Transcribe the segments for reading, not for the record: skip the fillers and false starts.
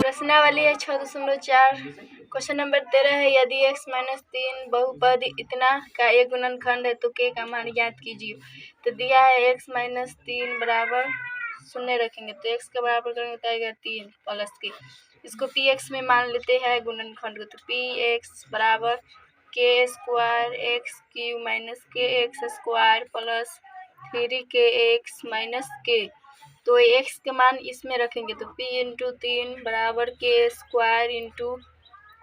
प्रश्नावली है 6.4। Question number 13 है, यदि x - 3 बहुपद इतना का एक गुणनखंड है तो k का मान ज्ञात कीजिए। तो दिया है x - 3 बराबर 0 रखेंगे तो x के बराबर करेंगे तो आएगा 3 प्लस k। इसको px में मान लेते हैं गुणनखंड को, तो px बराबर k² x³ - kx² plus 3kx - k। तो x के मान इसमें रखेंगे तो p इंटू 3 बराबर k² इंटू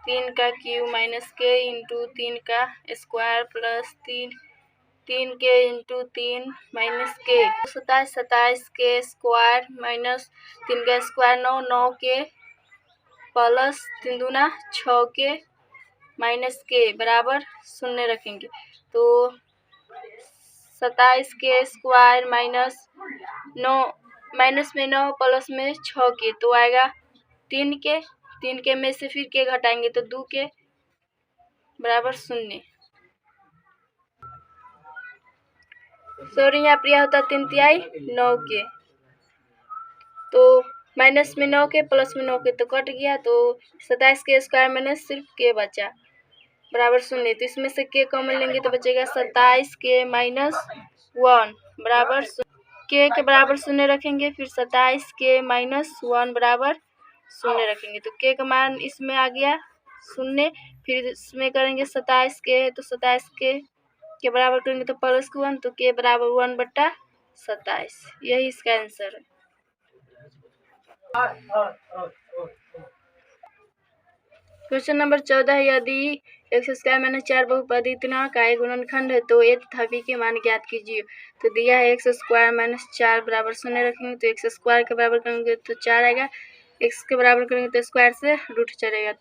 3 का क्यू माइनस k इंटू 3 का square plus 3k into 3 minus k। 27 के स्क्वायर माइनस 3 का स्क्वायर 9 के प्लस 3 दूना 6 के माइनस k बराबर 0 रखेंगे। तो 27 के स्क्वायर माइनस 9 माइनस में 9 प्लस में 6 के तो आएगा 3 के में से फिर के घटाएंगे तो 2 के बराबर 0। सॉरी यहाँ पर होता 3 तिहाई 9 के, तो माइनस में 9 के प्लस में 9 के तो कट गया, तो 27 के स्क्वायर माइनस सिर्फ के बचा बराबर 0। तो इसमें से के कॉमन लेंगे तो बचेगा 27 के माइनस 1 बराबर के बराबर 0 रखेंगे, फिर 27 के माइनस 1 बराबर 0 रखेंगे तो के का मान इसमें आ गया 0। फिर इसमें करेंगे 27 के तो 27 के बराबर करेंगे तो प्लस 1 तो के बराबर 1/27। यही इसका आंसर है। क्वेश्चन नंबर 14 है, यदि x² - 4 बहुपद इतना का एक गुणनखंड है तो a तथा b के मान ज्ञात कीजिए। तो दिया है x² - 4 बराबर 0 रखेंगे तो x² के बराबर करेंगे तो 4 आएगा, x के बराबर करेंगे तो स्क्वायर से रूट चलेगा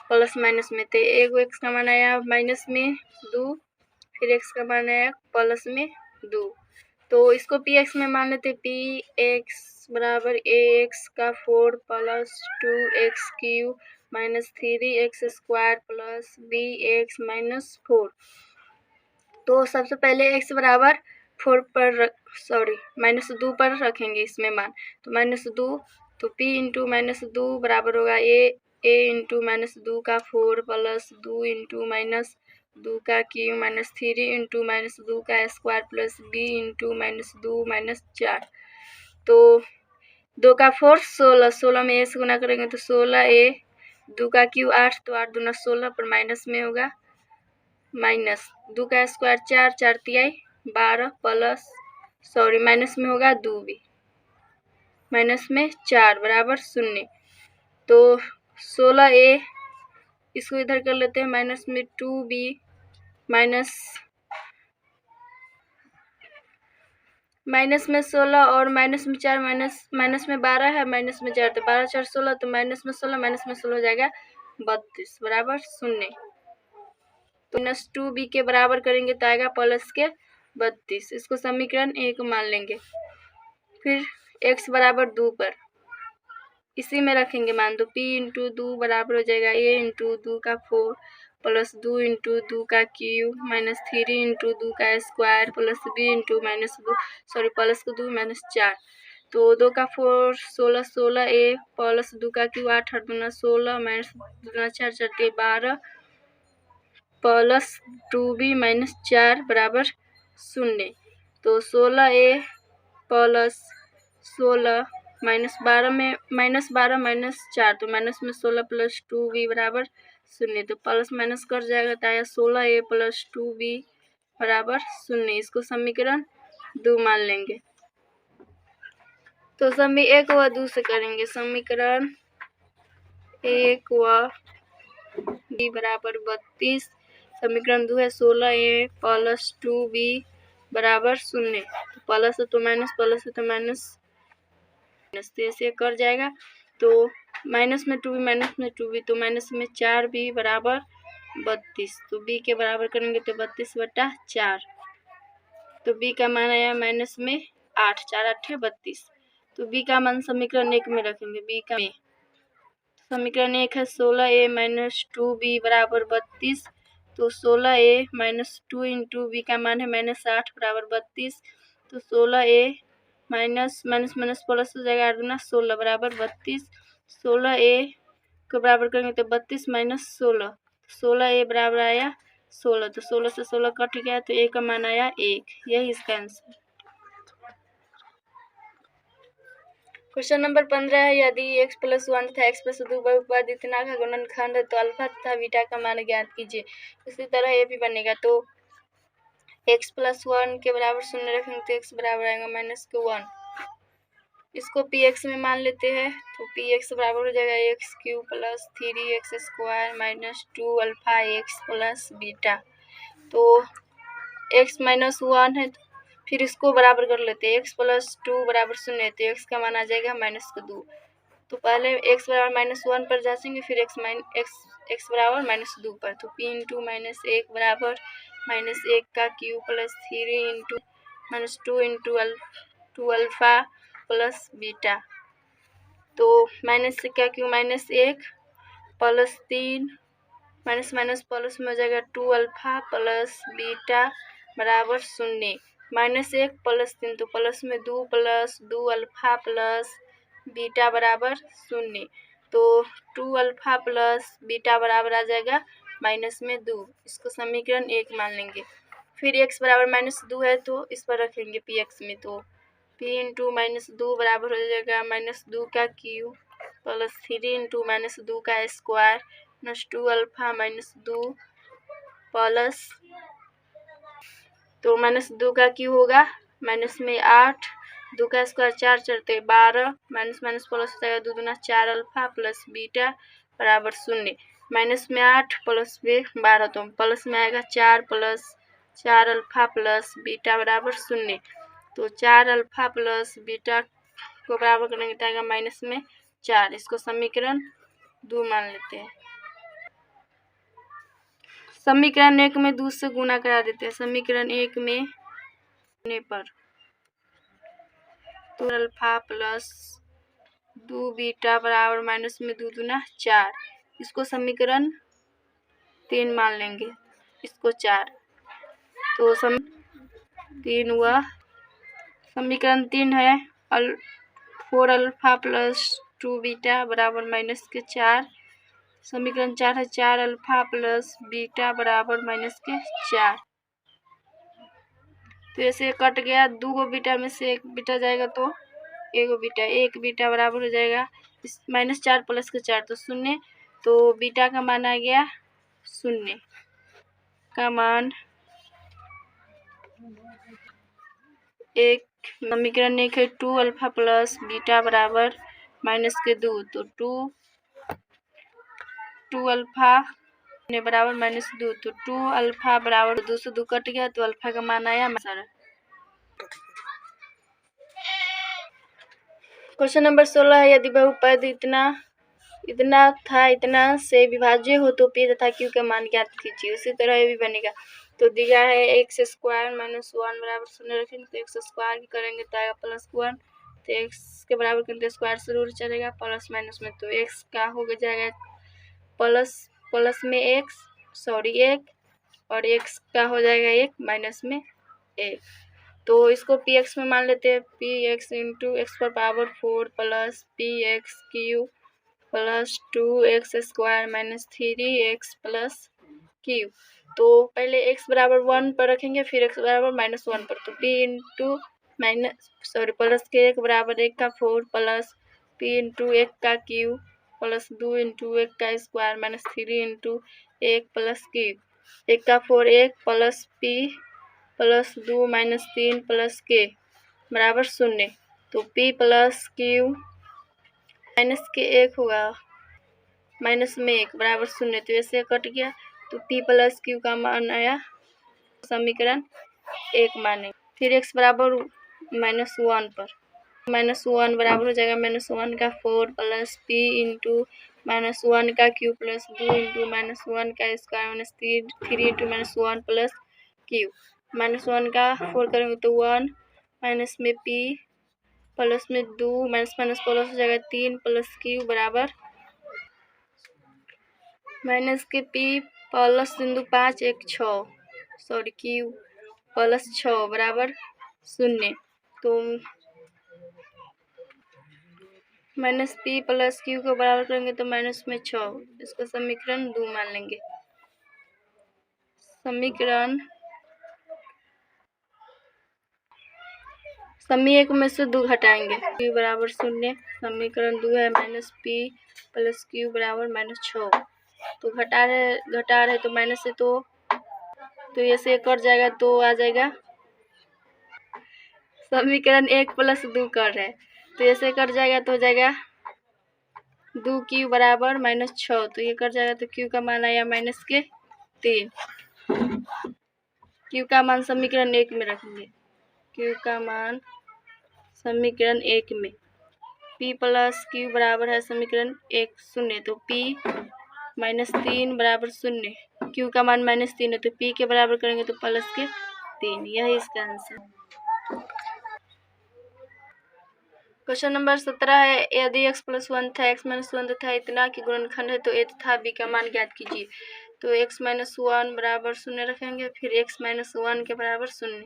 प्लस माइनस में, तो एक x का मान आया माइनस में 2, फिर x का मान आया प्लस में 2। तो इसको px में मान लेते, px बराबर ax² plus 2x³ minus 3x² plus bx - 4। तो सबसे पहले x बराबर 4 पर -2 पर रखेंगे इसमें मान, तो -2 तो p इंटू -2 बराबर होगा a इंटू -2 का 4 प्लस 2 इंटू -2 का क्यू माइनस 3 इंटू -2 का स्क्वायर प्लस b इंटू -2 -4। तो 2 का 4 16 में a से गुना करेंगे तो 16a, 2 का क्यू 8 तो 8 दूना 16 पर माइनस में होगा माइनस 2 का स्क्वायर 4 4 तिहाई 12 प्लस माइनस में होगा 2 भी माइनस में 4 बराबर 0। तो 16a इसको इधर कर लेते हैं माइनस में 2b माइनस में 16 और माइनस में 4 माइनस में 12 है माइनस में 4 तो 12 4 16 तो माइनस में 16 हो जाएगा 32 बराबर 0। तो -2b के बराबर करेंगे तो आएगा प्लस के 32। इसको समीकरण 1 मान लेंगे। फिर x बराबर 2 पर इसी में रखेंगे मान, तो p इंटू 2 बराबर हो जाएगा a इंटू 2 का 4 प्लस 2 इंटू 2 का क्यूब माइनस 3 इंटू 2 का square plus b into plus 2 minus 4। तो 2 का 4 16 a प्लस 2 का क्यूब 8 8 दूना 16 माइनस 2 4 4 12 प्लस 2b माइनस 4 बराबर 0। तो 16a प्लस 16 -12 में -12 माइनस 4 तो माइनस में 16 प्लस 2b बराबर 0। तो प्लस माइनस कर जाएगा तो आया 16a प्लस 2b बराबर 0। इसको समीकरण 2 मान लेंगे। तो समी 1 व 2 से करेंगे, समीकरण 1 व b बराबर 32। समीकरण 2 है 16a प्लस 2b बराबर 0। तो प्लस है तो माइनस, प्लस है तो माइनस, तो ऐसे कर जाएगा। तो माइनस में 2b माइनस में 2b तो माइनस में 4b बराबर 32। तो b के बराबर करेंगे तो 32/4। तो b का मान आया माइनस में 8 4 8 32। तो b का मान समीकरण 1 में रखेंगे। b का समीकरण 1 है 16a माइनस 2b बराबर 32। तो 16a माइनस 2 इंटू b का मान है -8 बराबर 32। तो 16a minus minus minus plus हो जाएगा 8 दूना 16 बराबर 32। 16a को बराबर करेंगे तो 32 माइनस 16, 16a बराबर आया 16। तो 16 से 16 कट गया तो a का मान आया 1। यही इसका आंसर। क्वेश्चन नंबर 15 है, यदि x प्लस 1 तथा x प्लस 2 बहुपद इतना का गुणनखंड है तो अल्फा तथा बीटा का मान ज्ञात कीजिए। इसी तरह ये भी बनेगा। तो x प्लस 1 के बराबर 0 रखेंगे तो x बराबर आएगा माइनस के 1। इसको px में मान लेते हैं तो px बराबर हो जाएगा x cube plus 3x square minus 2 alpha x plus beta. तो x माइनस 1 है, फिर इसको बराबर कर लेते हैं। x प्लस 2 बराबर 0 है तो x का मान आ जाएगा माइनस का 2। तो पहले x बराबर माइनस 1 पर जाएंगे, फिर x बराबर माइनस 2 पर। तो p इंटू माइनस 1 बराबर माइनस 1 का cube plus 3 into minus 2 into 2 alpha plus beta. तो माइनस से क्या cube minus 1 plus 3 minus minus plus में हो जाएगा 2 अल्फा प्लस बीटा बराबर 0। माइनस 1 प्लस 3 तो प्लस में 2 प्लस 2 अल्फा प्लस बीटा बराबर 0। तो 2 अल्फा प्लस बीटा बराबर आ जाएगा माइनस में 2। इसको समीकरण 1 मान लेंगे। फिर x बराबर माइनस 2 है तो इस पर रखेंगे px में। तो p इंटू माइनस 2 बराबर हो जाएगा माइनस 2 का क्यूब प्लस 3 इंटू माइनस 2 का square minus 2 alpha minus 2 plus, तो माइनस 2 का क्यूब होगा माइनस में 8, 2 का स्क्वायर 4 चढ़ते 12 माइनस माइनस प्लस हो जाएगा 2 दूना 4 अल्फा प्लस बीटा बराबर 0। माइनस में 8 प्लस में 12 तो प्लस में आएगा 4 प्लस 4 अल्फा प्लस बीटा बराबर 0। तो 4 अल्फा प्लस बीटा को बराबर करेंगे तो आएगा माइनस में 4। इसको समीकरण 2 मान लेते हैं। समीकरण 1 में 2 से गुणा करा देते हैं। समीकरण 1 में पर तो अल्फा प्लस 2 बीटा बराबर माइनस में 2 दूना 4। इसको समीकरण 3 मान लेंगे, इसको 4। तो 3 हुआ। समीकरण 3 है 4 अल्फा प्लस 2 बीटा बराबर माइनस के 4। समीकरण 4 है 4 अल्फा प्लस बीटा बराबर माइनस के 4। तो ऐसे कट गया, 2 गो बीटा में से 1 बीटा जाएगा तो 1 बीटा बराबर हो जाएगा इस माइनस 4 प्लस के 4 तो 0। तो बीटा का मान आ गया 0 का मान 1। समीकरण 1 है 2 अल्फा प्लस बीटा बराबर माइनस के 2। तो 2 अल्फा बराबर माइनस 2। तो 2 अल्फा बराबर 2 से 2 कट गया तो अल्फा का मान आया सर। क्वेश्चन नंबर 16 है, यदि बहुपद इतना से विभाज्य हो तो p तथा q का मान ज्ञात कीजिए। उसी तरह ये भी बनेगा। तो दिया है एक्स स्क्वायर माइनस 1 बराबर 0 रखेंगे तो एक्स स्क्वायर की करेंगे तो आएगा प्लस 1। तो एक्स के बराबर करेंगे तो स्क्वायर से रूट चलेगा प्लस माइनस में। तो एक्स का हो जाएगा प्लस में एक और एक्स का हो जाएगा 1 माइनस में 1। तो इसको पी एक्स में मान लेते हैं। पी एक्स इंटू एक्स पर power 4 plus P x Q plus 2x square minus 3x plus Q. तो पहले x बराबर 1 पर रखेंगे, फिर x बराबर माइनस 1 पर। तो p इंटू प्लस के 1 बराबर 1 का 4 प्लस p इंटू 1 का क्यू प्लस 2 इंटू 1 का square minus 3 into 1 plus Q. 1 का 4 1 plus p plus 2 minus 3 plus k बराबर 0। तो p प्लस क्यू माइनस के 1 होगा माइनस में 1 बराबर 0। तो ऐसे कट गया तो p प्लस क्यू का मान आया समीकरण 1 माने। फिर x बराबर माइनस 1 पर, माइनस 1 बराबर हो जाएगा माइनस 1 का 4 प्लस p इंटू माइनस 1 का क्यू प्लस 2 इंटू माइनस 1 का square minus 3 into minus 1 plus Q. Minus 1 का 4 करेंगे तो 1 माइनस में p प्लस में 2 माइनस माइनस प्लस हो जाएगा 3 प्लस क्यू बराबर माइनस के p प्लस 5 1 6 क्यू प्लस 6 बराबर 0। तो माइनस पी प्लस क्यू को बराबर करेंगे तो माइनस में 6, इसको समीकरण 2 मान लेंगे। समी 1 में से 2 घटाएंगे, क्यू बराबर 0, समीकरण 2 है माइनस पी प्लस क्यू बराबर माइनस 6। तो घटा रहे तो माइनस से तो ये से कट जाएगा तो आ जाएगा समीकरण 1 प्लस 2 कर रहे हैं तो ये से कट जाएगा तो हो जाएगा 2 क्यू बराबर माइनस 6। तो ये कट जाएगा तो क्यू का मान आया माइनस के 3। क्यू का मान समीकरण 1 में रखेंगे, क्यू का मान समीकरण 1 में p प्लस क्यू बराबर है समीकरण 1 0, तो p माइनस 3 बराबर 0, क्यू का मान माइनस 3 है तो p के बराबर करेंगे तो प्लस के 3। यही इसका आंसर। क्वेश्चन नंबर 17 है, यदि x प्लस 1 तथा x माइनस 1 तथा इतना की गुणनखंड है तो a तथा b का मान ज्ञात कीजिए। तो x माइनस 1 बराबर 0 रखेंगे, फिर x माइनस 1 के बराबर 0,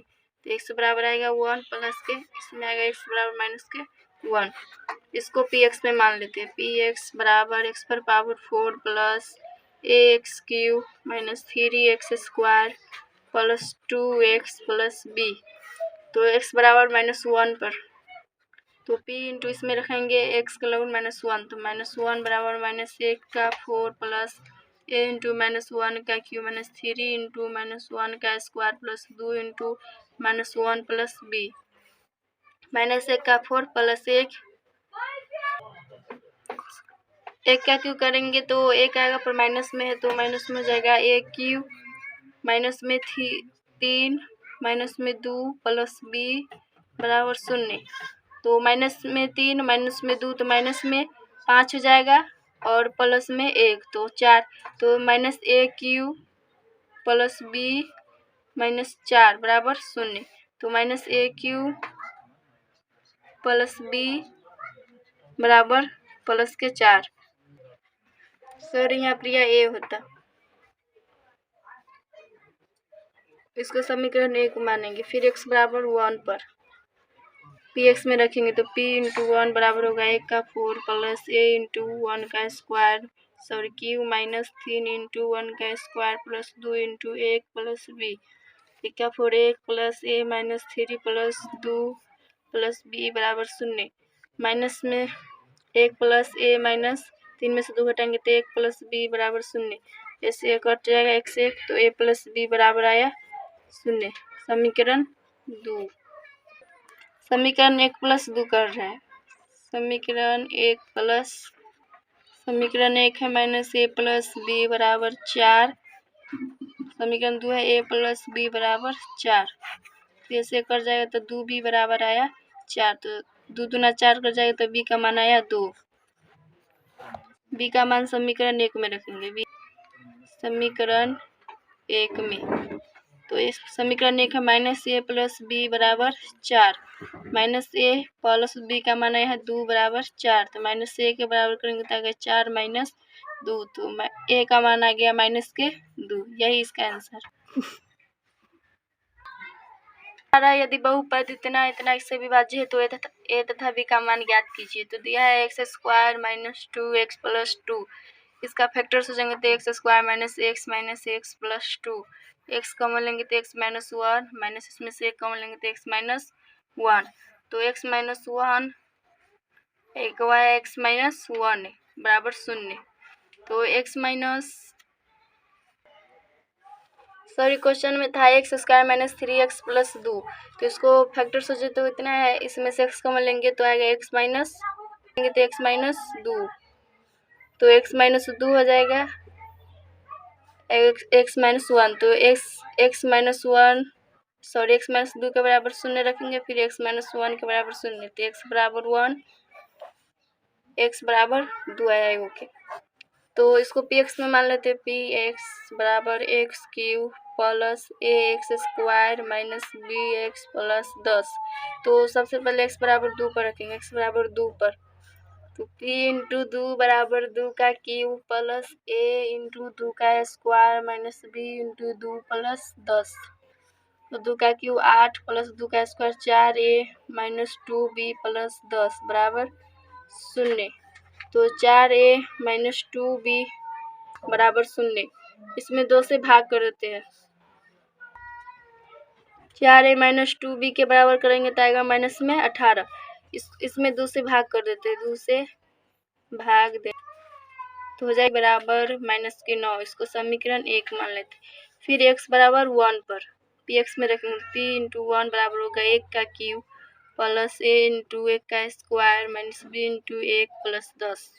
तो x बराबर आएगा 1 प्लस के, इसमें आएगा x बराबर माइनस के 1। इसको px में मान लेते हैं। px बराबर x पर power 4 plus ax Q minus 3x square plus 2x plus b। तो x बराबर माइनस 1 पर, तो p इंटू इसमें रखेंगे x का लॉग माइनस 1, तो माइनस 1 बराबर माइनस 1 का 4 प्लस a इंटू माइनस 1 का क्यू माइनस 3 इंटू माइनस 1 का square plus 2 into minus 1 plus b। Minus 1 का 4 प्लस 1 का क्यू करेंगे तो 1 आएगा पर माइनस में है तो माइनस में हो जाएगा a क्यू माइनस में 3 माइनस में 2 प्लस b बराबर 0। तो माइनस में 3 माइनस में 2 तो माइनस में 5 हो जाएगा और प्लस में 1 तो 4, तो minus a Q plus b minus 4 बराबर 0। तो minus a Q plus b बराबर प्लस के 4। सॉरी यहाँ पर यह a होता, इसको समीकरण 1 मानेंगे। फिर x बराबर 1 पर पी एक्स में रखेंगे तो p इंटू 1 बराबर होगा 1 का 4 प्लस a इंटू 1 का square sorry Q minus 3 into 1 का square plus 2 into 1 plus b। 1 का 4 1 plus a minus 3 plus 2 plus b बराबर 0। माइनस में 1 प्लस a माइनस 3 में से 2 घटाएंगे तो 1 प्लस b बराबर 0। ऐसे कट जाएगा x 1 तो a प्लस b बराबर आया 0। समीकरण 2 समीकरण 1 प्लस 2 कर रहे हैं। समीकरण 1 है माइनस a प्लस b बराबर 4। समीकरण 2 है a प्लस b बराबर 4, तो ऐसे कर जाएगा तो 2b बराबर आया 4, तो 2 दूना 4 कर जाएगा तो b का मान आया 2। b का मान समीकरण 1 में रखेंगे, b समीकरण 1 में, तो इस समीकरण 1 है माइनस a प्लस b बराबर 4, माइनस a प्लस b का मान है 2 बराबर 4, तो माइनस a के बराबर करेंगे तो आ गया 4 माइनस 2, तो a का मान आ गया माइनस के 2। यही इसका आंसर। यदि बहुपद इतना इससे विभाज्य है तो a तथा b का मान ज्ञात कीजिए। तो दिया है x square minus 2x plus 2, इसका फैक्टर सोचेंगे तो x square minus x plus 2, x common लेंगे तो x माइनस 1 माइनस इसमें से 1 कॉमन लेंगे तो x माइनस 1, तो x माइनस 1 एक वाई x माइनस 1 बराबर 0। तो x माइनस क्वेश्चन में था x square minus 3x plus 2, तो इसको फैक्टर सोचे तो इतना है, इसमें से x कॉमन लेंगे तो आएगा x माइनस 2, तो x माइनस 2 हो जाएगा x माइनस 1, तो x माइनस 2 के बराबर 0 रखेंगे, फिर x माइनस 1 के बराबर 0, तो x बराबर 1 x बराबर 2 आया ओके। तो इसको px में मान लेते हैं, px बराबर x Q plus ax square minus bx plus 10। तो सबसे पहले x बराबर 2 पर रखेंगे, x बराबर 2 पर, तो p इंटू 2 बराबर 2 का क्यू प्लस a इंटू 2 का square minus b into 2 plus 10, तो 2 का क्यू 8 प्लस 2 का square 4a minus 2b plus 10 बराबर शून्य। तो 4a माइनस 2b बराबर शून्य। इसमें 2 से भाग कर देते हैं। 4a माइनस 2b के बराबर करेंगे तो आएगा माइनस में 18। इसमें 2 से भाग कर देते हैं, 2 से भाग दे तो हो जाएगा बराबर माइनस के 9। इसको समीकरण 1 मान लेते। फिर x बराबर 1 पर पी एक्स में रखेंगे। p इंटू 1 बराबर होगा 1 का क्यूब प्लस a इंटू 1 का square minus b into 1 plus 10।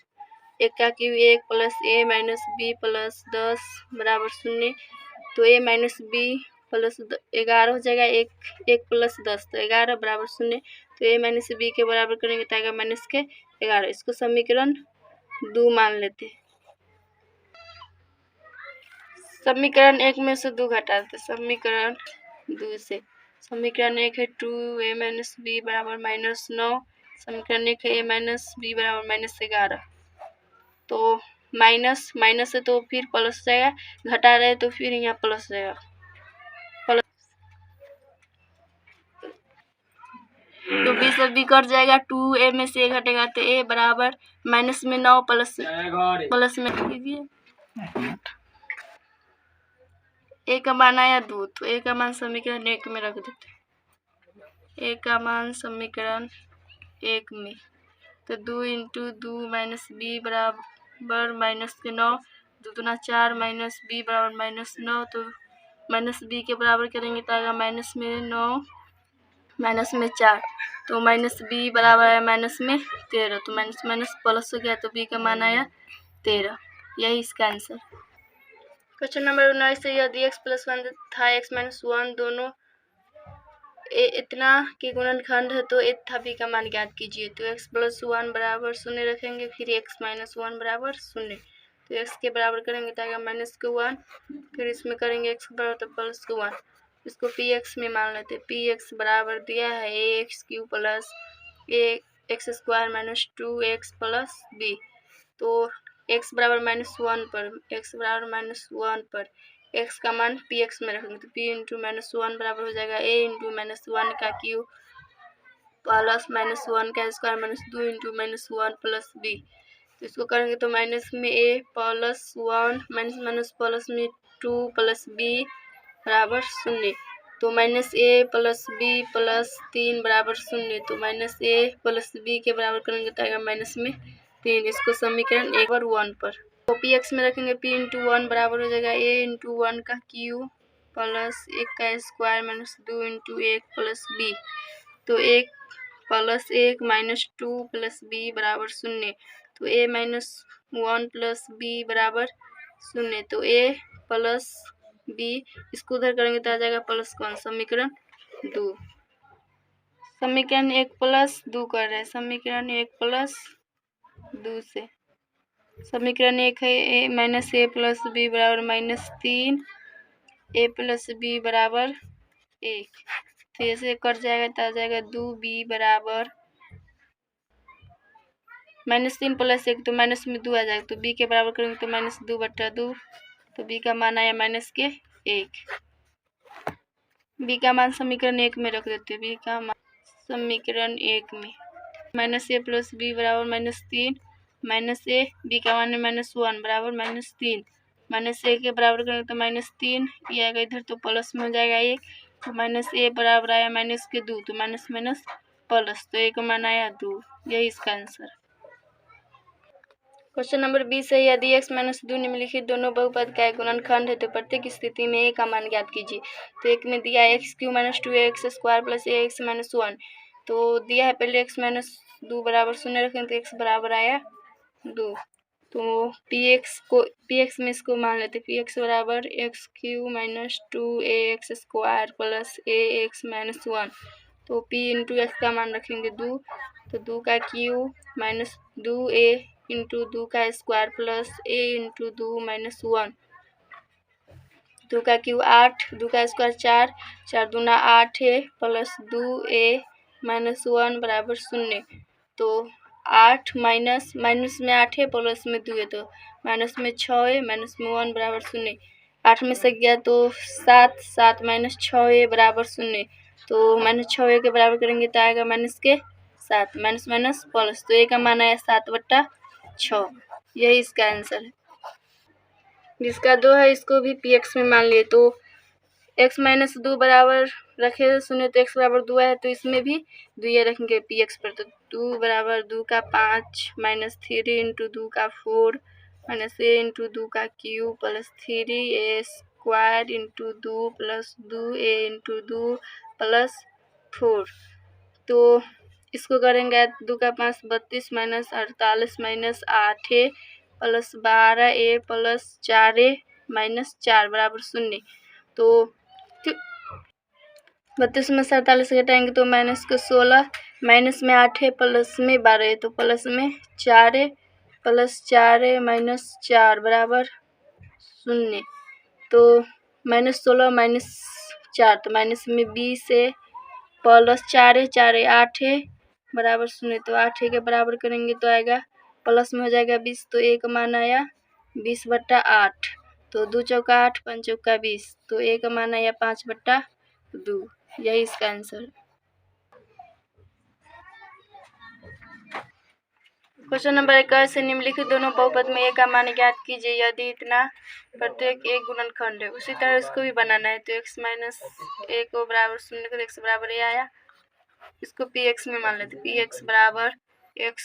1 का cube 1 plus a minus b plus 10 बराबर शून्य। तो a माइनस b प्लस 11 हो जाएगा। 1 प्लस 10 तो 11 बराबर शून्य। तो a माइनस b के बराबर करेंगे तो आएगा माइनस के 11। इसको समीकरण 2 मान लेते। समीकरण 1 में से 2 घटा देते। समीकरण 2 से समीकरण 1 है 2a माइनस b बराबर माइनस 9। समीकरण 1 है a माइनस b बराबर माइनस 11। तो माइनस माइनस से तो फिर प्लस जाएगा, घटा रहे तो फिर यहाँ प्लस जाएगा। तो b से b कट जाएगा। 2a में से a घटेगा तो a बराबर माइनस में 9 प्लस में कीजिए। a का मान आया 2, तो a का मान समीकरण 1 में रख देते। a का मान समीकरण 1 में तो 2 इंटू 2 माइनस b बराबर माइनस के 9। 2 दूना 4 माइनस b बराबर माइनस 9। तो माइनस b के बराबर करेंगे तो आएगा माइनस में 9 माइनस में 4। तो माइनस b बराबर है माइनस में 13। तो माइनस माइनस प्लस हो गया तो b का मान आया 13। यही इसका आंसर। क्वेश्चन नंबर 19 से यदि x प्लस 1 तथा x माइनस 1 दोनों इतना के गुणनखंड है तो a तथा b का मान ज्ञात कीजिए। तो x प्लस 1 बराबर शून्य रखेंगे। फिर x माइनस 1 बराबर शून्य। तो x के बराबर करेंगे तो आएगा माइनस के 1। फिर इसमें करेंगे x बराबर तो प्लस के 1। इसको px में मान लेते। px बराबर दिया है ax cube plus x square minus 2x plus b। तो x बराबर माइनस 1 पर x का मान px में रखेंगे तो p इंटू माइनस 1 बराबर हो जाएगा a इंटू माइनस 1 का क्यूब प्लस माइनस 1 का square minus 2 into minus 1 plus b। तो इसको करेंगे तो माइनस में a plus 1 minus minus plus में 2 प्लस b बराबर शून्य। तो minus a plus b plus 3 बराबर शून्य। तो माइनस a प्लस b के बराबर करेंगे तो आएगा माइनस में 3। इसको समीकरण 1 और 1 पर तो पी एक्स में रखेंगे। p इंटू 1 बराबर हो जाएगा a इंटू 1 का क्यूब प्लस 1 का square minus 2 into 1 plus b। तो 1 प्लस 1 माइनस 2 प्लस b बराबर शून्य। तो a माइनस 1 प्लस b बराबर शून्य। तो a प्लस b इसको उधर करेंगे तो आ जाएगा प्लस कौन समीकरण 2। समीकरण 1 प्लस 2 कर रहे हैं। समीकरण 1 प्लस 2 से समीकरण 1 है a minus a plus b बराबर माइनस 3 a प्लस b बराबर 1। तो ऐसे कट जाएगा तो आ जाएगा 2b बराबर माइनस 3 प्लस 1 तो माइनस में 2 आ जाएगा। तो b के बराबर करेंगे तो माइनस 2/2। तो b का मान आया माइनस के 1। b का मान समीकरण 1 में रख देते। b का मान समीकरण 1 में माइनस a प्लस b बराबर माइनस 3 माइनस a b का मान है माइनस 1 बराबर माइनस 3। माइनस a के बराबर करेंगे तो माइनस 3 ये आएगा इधर तो प्लस में हो जाएगा 1। तो माइनस a बराबर आया माइनस के 2। तो माइनस माइनस प्लस तो a का मान आया 2। यही इसका आंसर। क्वेश्चन नंबर 20 है यदि x माइनस 2 निम्नलिखित दोनों बहुपद का एक गुणनखंड है तो प्रत्येक स्थिति में a का मान ज्ञात कीजिए। तो एक में दिया है x cube minus 2x square plus ax minus 1। तो दिया है पहले x माइनस 2 बराबर शून्य रखें तो x बराबर आया 2। तो px में इसको मान लेते। px बराबर x cube minus 2ax square plus ax minus 1। तो p इंटू x का मान रखेंगे 2। तो 2 का क्यूब माइनस 2a इंटू 2 का square plus a into 2 minus 1। 2 का क्यूब 8 2 का स्क्वायर 4 4 दूना 8 है प्लस 2a माइनस 1 बराबर शून्य। तो 8 माइनस में 8 है प्लस में 2 है तो माइनस में 6 है माइनस में 1 बराबर शून्य। 8 में से गया तो 7 7 माइनस 6 है बराबर शून्य। तो माइनस 6 के बराबर करेंगे तो आएगा माइनस के 7 माइनस माइनस प्लस, तो ए का मान आया 7/6। यही इसका आंसर है। जिसका 2 है इसको भी पी एक्स में मान लिए, तो x माइनस 2 बराबर रखे सुने तो x बराबर 2 है, तो इसमें भी 2 रखेंगे पी एक्स पर, तो 2 बराबर 2 का 5 माइनस 3 इंटू 2 का 4 माइनस ए इंटू 2 का cube plus 3a square into 2 plus 2a into 2 plus 4। तो इसको करेंगे 2 का 5 32 minus 48 minus 8a plus 12a plus 4a minus 4 बराबर 0। तो 32 में 47 घटाएंगे तो माइनस को 16, माइनस में 8 है, प्लस में 12 है, तो प्लस में 4 है, प्लस 4 है माइनस 4 बराबर 0। तो माइनस 16 माइनस 4, तो माइनस में 20 है, प्लस 4 है, 4 है 8 है बराबर 0। तो 8 के बराबर करेंगे तो आएगा प्लस में हो जाएगा 20, तो एक मान आया 20/8। तो 2 चौका 8 5 चौका 20, तो एक मान आया 5/2। यही इसका आंसर है। क्वेश्चन नंबर 21 से निम्नलिखित दोनों बहुपद में ए का मान ज्ञात कीजिए यदि इतना प्रत्येक एक गुणनखंड है। उसी तरह इसको भी बनाना है, तो x माइनस ए को बराबर 0 कर x बराबर ए आया, इसको पी एक्स में मान लेते। पी एक्स बराबर x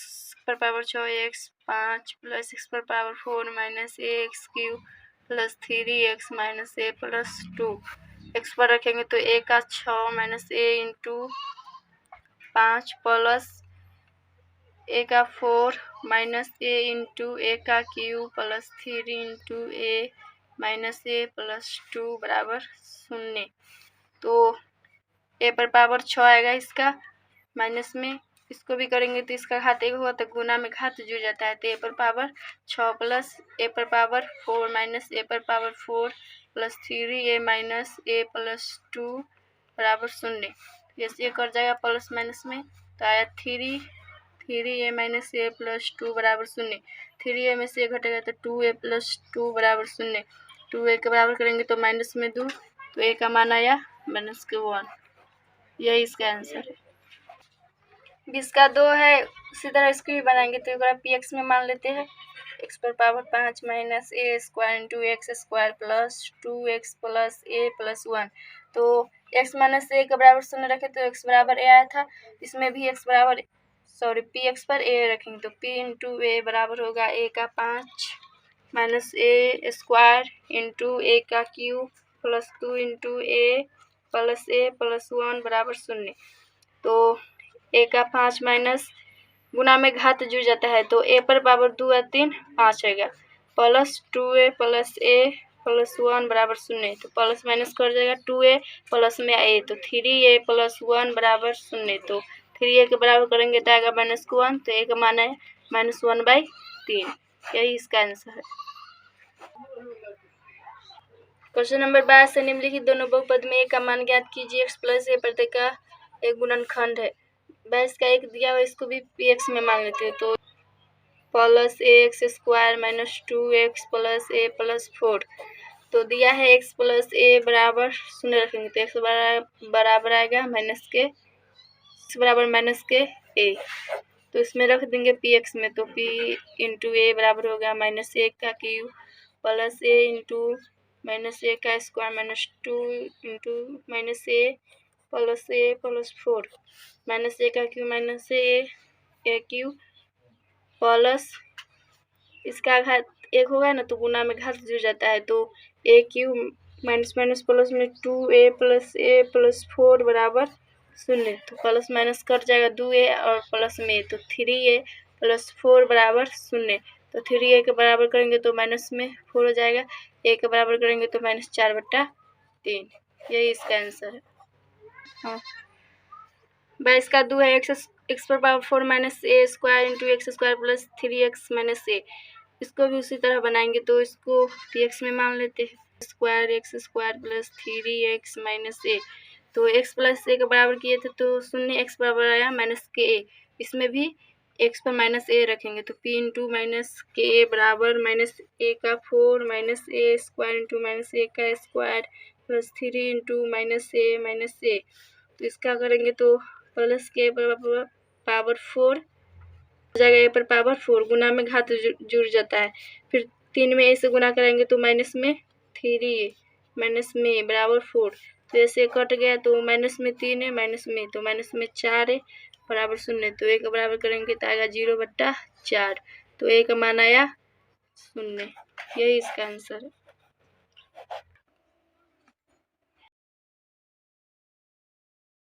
पर पावर 6 x 5 प्लस x पर power 4 minus a x cube plus 3x minus a plus 2। x पर रखेंगे तो a का 6 minus a into 5 plus a का 4 माइनस ए इंटू ए का cube plus 3 into a minus a plus 2 बराबर 0। तो ए पर पावर 6 आएगा इसका, माइनस में इसको भी करेंगे तो इसका घात 1 होगा, तो गुना में घात जुड़ जाता है, तो ए पर पावर 6 प्लस ए पर पावर 4 माइनस ए पर power 4 plus 3 A minus a plus 2 बराबर 0। ये कर जाएगा प्लस माइनस में, तो आया 3 ए माइनस ए प्लस 2 बराबर 0। 3a में से घटेगा तो 2a प्लस 2 बराबर 0। 2a के बराबर करेंगे तो माइनस में 2, तो a का मान आया -1। यही इसका आंसर है। 20 का 2 है, उसी तरह इसको भी बनाएंगे, तो एक बार पी एक्स में मान लेते हैं। x पर power 5 minus a square into x square plus 2x plus a plus 1। तो x माइनस ए के बराबर 0 रखे तो x बराबर ए आया था, इसमें भी x बराबर पी एक्स पर ए रखेंगे, तो p इंटू ए बराबर होगा a का 5 minus a square into a का क्यूब प्लस 2 इंटू ए प्लस 1 बराबर 0। तो ए का 5 माइनस गुना में घात जुड़ जाता है, तो ए पर पावर 2 या 3 5 आएगा, plus 2a plus a plus 1 बराबर 0। तो प्लस माइनस कर जाएगा, 2a प्लस में ए, तो 3a प्लस 1 बराबर 0। तो 3a के बराबर करेंगे तो आएगा -1, तो ए का मान है -1/3। यही इसका आंसर है। क्वेश्चन नंबर 22 से निम्नलिखित दोनों बहुपद में ए का मान ज्ञात कीजिए। x प्लस ए प्रत्येक का एक गुणनखंड है। 22 का 1 दिया हुआ, इसको भी पी एक्स में मान लेते हैं, तो plus a x square minus 2x plus a plus 4। तो दिया है x प्लस ए बराबर 0 रखेंगे, तो x बराबर आएगा -के तो इसमें रख देंगे पी एक्स में, तो p इंटू ए बराबर होगा -1 का cube plus A into -a का square minus 2 into -a plus 4 -a का क्यूब -a क्यूब प्लस इसका घात 1 होगा ना, तो गुना में घात जुड़ जाता है, तो a क्यूब माइनस प्लस में 2a प्लस 4 बराबर 0। तो प्लस माइनस कट जाएगा 2a और प्लस में, तो 3a प्लस 4 बराबर 0। तो 3a के बराबर करेंगे तो माइनस में 4 हो जाएगा, a के बराबर करेंगे तो -4/3। यही इसका आंसर है। हाँ, 22 का 2 है, x पर power 4 minus a square into x square plus 3x minus a. इसको भी उसी तरह बनाएंगे, तो इसको पी एक्स में मान लेते हैं। Square x square plus 3x minus a, तो x प्लस ए के बराबर किए थे तो 0, x बराबर आया -के। इसमें भी x पर -a रखेंगे, तो p इंटू -के बराबर -a का 4 minus a square into -a का स्क्वायर प्लस 3 इंटू -a। तो इसका करेंगे तो प्लस के बराबर पावर 4 हो जाएगा, ए पर पावर 4 गुना में घात जुड़ जाता है। फिर 3 में ए से गुना करेंगे तो माइनस में 3 माइनस में बराबर 4, तो ऐसे कट गया तो माइनस में 3 है, माइनस में तो माइनस में 4 है बराबर 0, तो ए का बराबर करेंगे तो आएगा 0/4, तो ए का मान आया 0। यही इसका आंसर है।